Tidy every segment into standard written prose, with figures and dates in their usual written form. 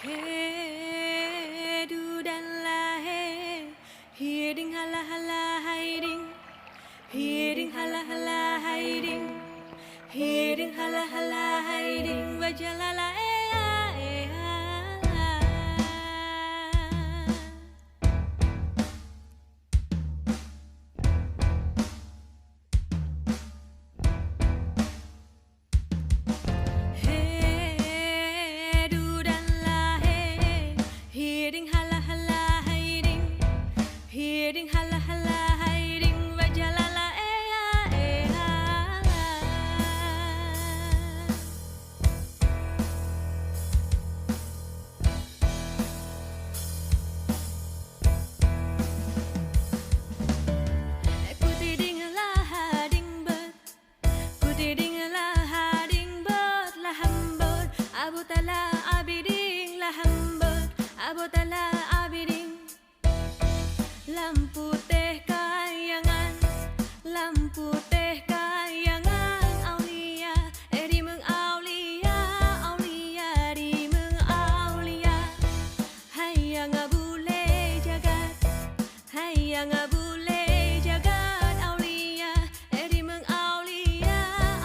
Hey, du dan la hey, hierding hala hala hiding, hierding hala hala hiding, hierding hala hala hiding, wajalala Hiring hala hala hiring wajalala ku tiding lah hading bet ku tiding lah hading bet lah hambot abutala abiding lah hambot abutala abiding. Lampu teh kayangan, lampu teh kayangan, aulia, di meng aulia, aulia di meng aulia. Hayya ngabule jagat, hayya ngabule jagat, aulia, di meng aulia,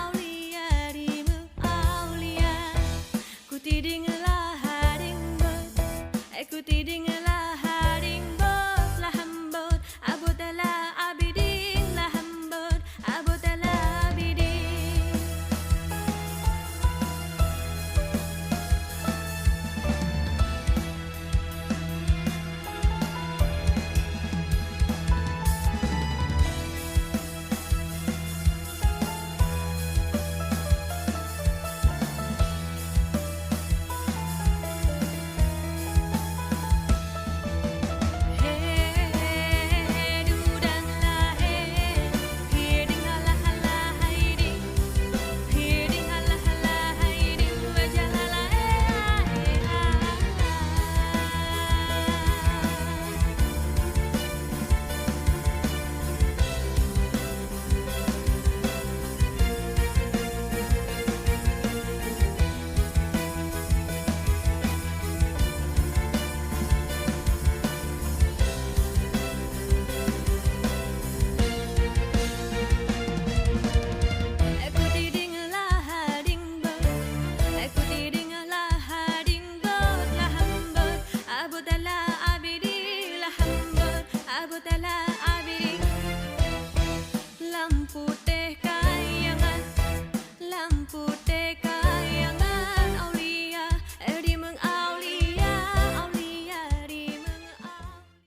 aulia di meng aulia. Ku tiding lah hading bet, ku tiding